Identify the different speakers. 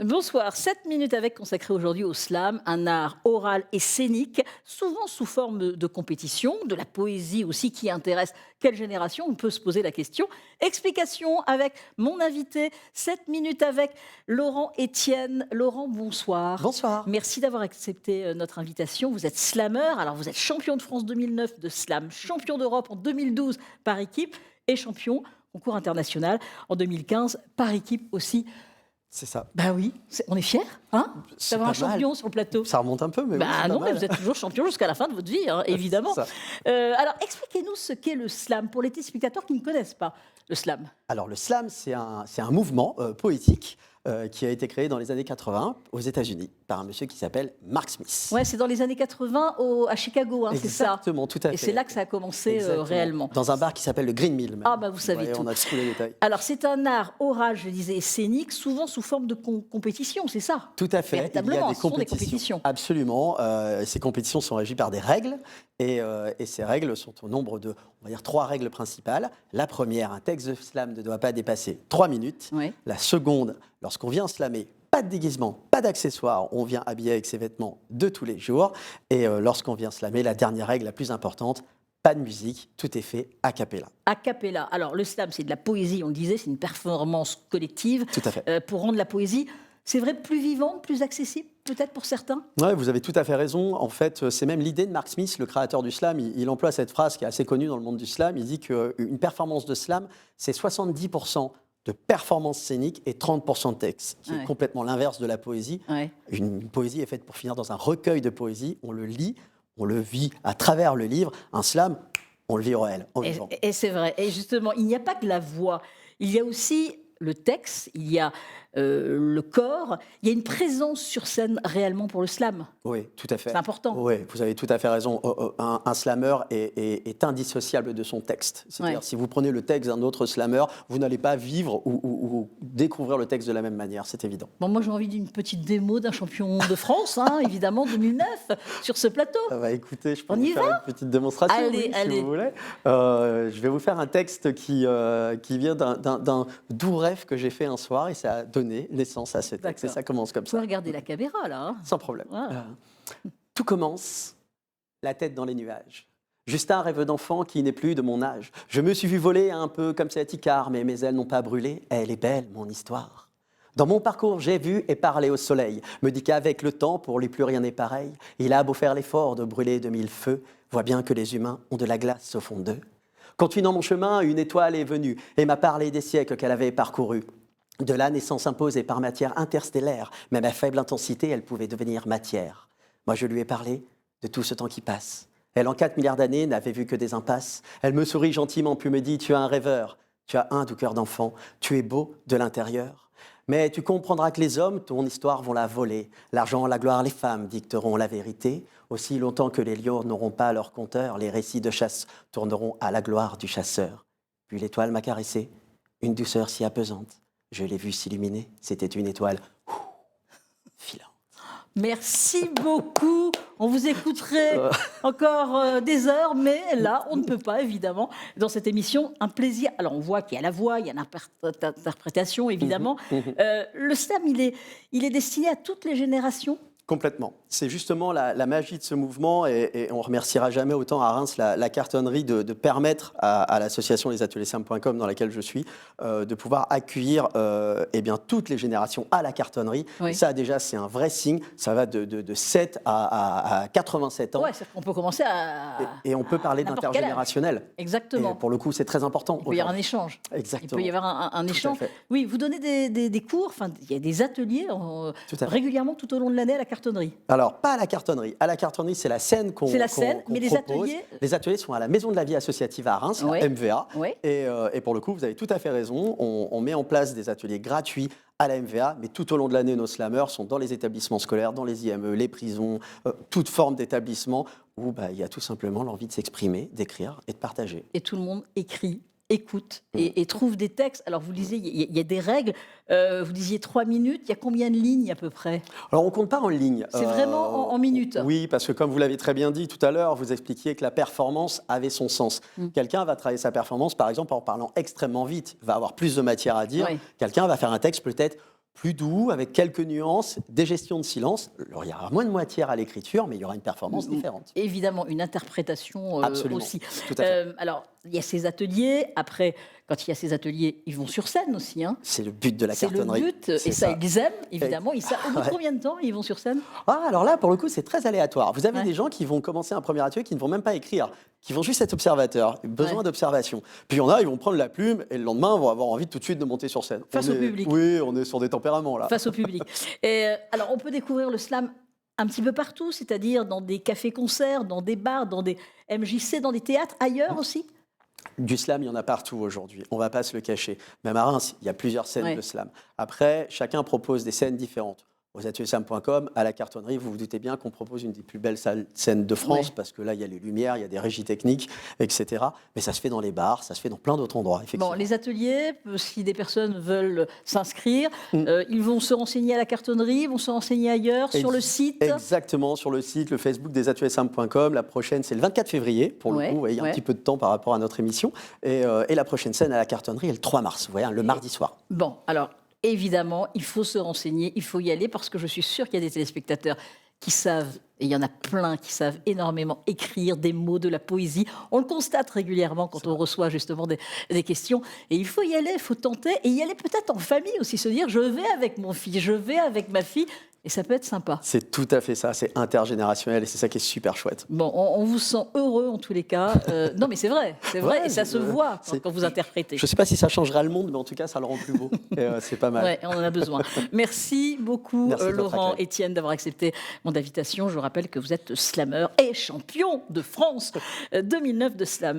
Speaker 1: Bonsoir, 7 minutes avec consacré aujourd'hui au slam, un art oral et scénique, souvent sous forme de compétition, de la poésie aussi qui intéresse quelle génération, on peut se poser la question. Explication avec mon invité, 7 minutes avec Laurent Etienne. Laurent, bonsoir.
Speaker 2: Bonsoir.
Speaker 1: Merci d'avoir accepté notre invitation. Vous êtes slameur, alors vous êtes champion de France 2009 de slam, champion d'Europe en 2012 par équipe et champion concours international en 2015 par équipe aussi.
Speaker 2: C'est ça.
Speaker 1: Bah oui, on est fiers, hein,
Speaker 2: C'est
Speaker 1: d'avoir un
Speaker 2: pas mal.
Speaker 1: champion sur le plateau.
Speaker 2: Ça remonte un peu, mais oui, c'est
Speaker 1: Bah
Speaker 2: pas
Speaker 1: non, mais
Speaker 2: mal.
Speaker 1: vous êtes toujours champion jusqu'à la fin de votre vie, hein, évidemment.
Speaker 2: C'est ça.
Speaker 1: Alors, expliquez-nous ce qu'est le slam pour les téléspectateurs qui ne connaissent pas le slam.
Speaker 2: Alors, le slam, c'est un mouvement poétique qui a été créé dans les années 80 aux États-Unis par un monsieur qui s'appelle Mark Smith.
Speaker 1: Ouais, c'est dans les années 80 à Chicago, hein, c'est ça.
Speaker 2: Exactement, tout à fait.
Speaker 1: Et c'est là que ça a commencé
Speaker 2: Exactement.
Speaker 1: réellement.
Speaker 2: Dans un bar qui s'appelle le Green Mill. Même.
Speaker 1: Ah bah vous savez
Speaker 2: Ouais,
Speaker 1: tout.
Speaker 2: on a tous les détails.
Speaker 1: Alors, c'est un art oral, je disais, et scénique, souvent sous forme de compétition, c'est ça?
Speaker 2: Tout à fait. Il y a
Speaker 1: Véritablement,
Speaker 2: des
Speaker 1: ce sont des
Speaker 2: compétitions.
Speaker 1: compétitions.
Speaker 2: Absolument. Ces compétitions sont régies par des règles. Et ces règles sont au nombre de, on va dire, 3 règles principales. La première, un texte de slam ne doit pas dépasser 3 minutes.
Speaker 1: Ouais.
Speaker 2: La seconde, lorsqu'on vient slammer, pas de déguisement, pas d'accessoires, on vient habillé avec ses vêtements de tous les jours. Et lorsqu'on vient slammer, la dernière règle, la plus importante, pas de musique, tout est fait a cappella.
Speaker 1: A cappella. Alors, le slam, c'est de la poésie, on le disait, c'est une performance collective.
Speaker 2: Tout à fait.
Speaker 1: Pour rendre la poésie, c'est vrai, plus vivante, plus accessible, peut-être pour certains.
Speaker 2: Ouais, vous avez tout à fait raison. En fait, c'est même l'idée de Mark Smith, le créateur du slam. Il emploie cette phrase qui est assez connue dans le monde du slam. Il dit qu'une performance de slam, c'est 70% de performance scénique et 30% de texte, qui
Speaker 1: Ouais.
Speaker 2: est complètement l'inverse de la poésie.
Speaker 1: Ouais.
Speaker 2: Une poésie est faite pour finir dans un recueil de poésie. On le lit, on le vit à travers le livre. Un slam, on le vit au réel, en vivant.
Speaker 1: Et c'est vrai. Et justement, il n'y a pas que la voix. Il y a aussi le texte, il y a le corps. Il y a une présence sur scène réellement pour le slam.
Speaker 2: Oui, tout à fait.
Speaker 1: C'est important.
Speaker 2: Oui, vous avez tout à fait raison. Un slammer est indissociable de son texte. C'est-à-dire,
Speaker 1: Ouais.
Speaker 2: si vous prenez le texte d'un autre slammer, vous n'allez pas vivre ou découvrir le texte de la même manière, c'est évident.
Speaker 1: Bon, moi, j'ai envie d'une petite démo d'un champion de France, hein, évidemment, 2009, sur ce plateau.
Speaker 2: Écoutez, je peux
Speaker 1: On
Speaker 2: vous
Speaker 1: y
Speaker 2: faire
Speaker 1: va
Speaker 2: une petite démonstration,
Speaker 1: Allez,
Speaker 2: oui,
Speaker 1: allez.
Speaker 2: si vous voulez. Je vais vous faire un texte qui vient d'un doux rêve que j'ai fait un soir et ça a donné naissance à ce texte. Et
Speaker 1: D'accord.
Speaker 2: ça commence comme
Speaker 1: Vous
Speaker 2: ça,
Speaker 1: pouvez regarder la caméra, là. Hein.
Speaker 2: sans problème.
Speaker 1: Voilà.
Speaker 2: Tout commence, la tête dans les nuages. Juste un rêve d'enfant qui n'est plus de mon âge. Je me suis vu voler un peu comme cet Icare, mais mes ailes n'ont pas brûlé. Elle est belle, mon histoire. Dans mon parcours, j'ai vu et parlé au soleil. Me dit qu'avec le temps, pour lui plus rien n'est pareil. Il a beau faire l'effort de brûler de 1000 feux, voit bien que les humains ont de la glace au fond d'eux. Continuant mon chemin, une étoile est venue et m'a parlé des siècles qu'elle avait parcourus. De la naissance imposée par matière interstellaire, même à faible intensité, elle pouvait devenir matière. Moi, je lui ai parlé de tout ce temps qui passe. Elle, en 4 milliards d'années, n'avait vu que des impasses. Elle me sourit gentiment, puis me dit « Tu es un rêveur, tu as un doux cœur d'enfant, tu es beau de l'intérieur. Mais tu comprendras que les hommes, ton histoire, vont la voler. L'argent, la gloire, les femmes dicteront la vérité. Aussi longtemps que les lions n'auront pas leur compteur, les récits de chasse tourneront à la gloire du chasseur. » Puis l'étoile m'a caressé, une douceur si apaisante. Je l'ai vue s'illuminer, c'était une étoile filante.
Speaker 1: Merci beaucoup. On vous écouterait encore des heures, mais là, on ne peut pas, évidemment. Dans cette émission, un plaisir. Alors, on voit qu'il y a la voix, il y a l'interprétation, évidemment. Le slam, il est destiné à toutes les générations.
Speaker 2: Complètement. C'est justement la magie de ce mouvement et on remerciera jamais autant à Reims la cartonnerie de permettre à l'association lesatelierslam.com dans laquelle je suis de pouvoir accueillir eh bien, toutes les générations à la cartonnerie.
Speaker 1: Oui.
Speaker 2: Et ça déjà c'est un vrai signe, ça va de 7 à 87 ans.
Speaker 1: Ouais, c'est qu'on peut commencer à.
Speaker 2: Et on peut parler
Speaker 1: n'importe quel âge.
Speaker 2: d'intergénérationnel.
Speaker 1: Exactement.
Speaker 2: Et pour le coup c'est très important.
Speaker 1: Il peut y avoir un échange.
Speaker 2: Exactement.
Speaker 1: Il peut y avoir un
Speaker 2: Tout à
Speaker 1: échange.
Speaker 2: fait.
Speaker 1: Oui, vous donnez des cours, enfin, il y a des ateliers
Speaker 2: Tout à fait.
Speaker 1: régulièrement tout au long de l'année à la cartonnerie.
Speaker 2: Alors, pas à la cartonnerie. À la cartonnerie, c'est la scène qu'on
Speaker 1: C'est la scène, mais les
Speaker 2: propose.
Speaker 1: ateliers.
Speaker 2: Les ateliers sont à la Maison de la Vie Associative à Reims,
Speaker 1: Ouais.
Speaker 2: la MVA.
Speaker 1: Ouais.
Speaker 2: Et pour le coup, vous avez tout à fait raison. On met en place des ateliers gratuits à la MVA, mais tout au long de l'année, nos slammers sont dans les établissements scolaires, dans les IME, les prisons, toute forme d'établissement où il y a tout simplement l'envie de s'exprimer, d'écrire et de partager.
Speaker 1: Et tout le monde écrit, écoute et trouve des textes. Alors, vous disiez, il y a des règles. Vous disiez 3 minutes. Il y a combien de lignes à peu près?
Speaker 2: Alors, on ne compte pas en ligne.
Speaker 1: C'est vraiment en minutes.
Speaker 2: Oui, parce que comme vous l'avez très bien dit tout à l'heure, vous expliquiez que la performance avait son sens. Quelqu'un va travailler sa performance, par exemple, en parlant extrêmement vite, va avoir plus de matière à dire.
Speaker 1: Oui.
Speaker 2: Quelqu'un va faire un texte peut-être plus doux, avec quelques nuances, des gestions de silence. Alors, il y aura moins de matière à l'écriture, mais il y aura une performance différente.
Speaker 1: Évidemment, une interprétation
Speaker 2: Absolument,
Speaker 1: aussi.
Speaker 2: tout à fait.
Speaker 1: Alors, il y a ces ateliers. Après, quand il y a ces ateliers, ils vont sur scène aussi. Hein.
Speaker 2: C'est le but de la
Speaker 1: C'est le
Speaker 2: cartonnerie.
Speaker 1: but, et
Speaker 2: C'est
Speaker 1: ça, ils aiment, évidemment. Au bout de
Speaker 2: Ouais.
Speaker 1: combien de temps ils vont sur scène?
Speaker 2: Ah, alors là, pour le coup, c'est très aléatoire. Vous avez
Speaker 1: Ouais.
Speaker 2: des gens qui vont commencer un premier atelier, qui ne vont même pas écrire, qui vont juste être observateurs, besoin
Speaker 1: Ouais.
Speaker 2: d'observation. Puis il y en a, ils vont prendre la plume et le lendemain, vont avoir envie tout de suite de monter sur scène.
Speaker 1: Face au public.
Speaker 2: Oui, on est sur des tempéraments là.
Speaker 1: Face au public. Et, alors, on peut découvrir le slam un petit peu partout, c'est-à-dire dans des cafés-concerts, dans des bars, dans des MJC, dans des théâtres, ailleurs aussi?
Speaker 2: Du slam, il y en a partout aujourd'hui. On ne va pas se le cacher. Même à Reims, il y a plusieurs scènes
Speaker 1: Ouais.
Speaker 2: de slam. Après, chacun propose des scènes différentes. Aux ateliers-slam.com, à la cartonnerie, vous vous doutez bien qu'on propose une des plus belles scènes de France,
Speaker 1: Ouais.
Speaker 2: parce que là, il y a les lumières, il y a des régies techniques, etc. Mais ça se fait dans les bars, ça se fait dans plein d'autres endroits, effectivement.
Speaker 1: Bon, les ateliers, si des personnes veulent s'inscrire,
Speaker 2: Mm.
Speaker 1: ils vont se renseigner à la cartonnerie, ils vont se renseigner ailleurs, sur le site.
Speaker 2: Exactement, sur le site, le Facebook des ateliers-slam.com. La prochaine, c'est le 24 février, pour
Speaker 1: Ouais,
Speaker 2: le coup. Ouais, il y a
Speaker 1: ouais.
Speaker 2: un petit peu de temps par rapport à notre émission. Et la prochaine scène à la cartonnerie est le 3 mars, vous voyez, le mardi soir.
Speaker 1: Bon, alors, évidemment, il faut se renseigner, il faut y aller, parce que je suis sûre qu'il y a des téléspectateurs qui savent, et il y en a plein qui savent énormément écrire des mots, de la poésie. On le constate régulièrement quand on reçoit justement des questions. Et il faut y aller, il faut tenter, et y aller peut-être en famille aussi, se dire, je vais avec mon fils, je vais avec ma fille, et ça peut être sympa.
Speaker 2: C'est tout à fait ça, c'est intergénérationnel et c'est ça qui est super chouette.
Speaker 1: Bon, on vous sent heureux en tous les cas. Non, mais c'est vrai,
Speaker 2: Ouais,
Speaker 1: et ça se voit quand vous interprétez.
Speaker 2: Je ne sais pas si ça changera le monde, mais en tout cas, ça le rend plus beau. Et c'est pas mal.
Speaker 1: Ouais, on en a besoin. Merci beaucoup,
Speaker 2: Merci de votre
Speaker 1: Laurent
Speaker 2: accueil.
Speaker 1: Etienne, d'avoir accepté mon invitation. Je vous rappelle que vous êtes slameur et champion de France 2009 de slam.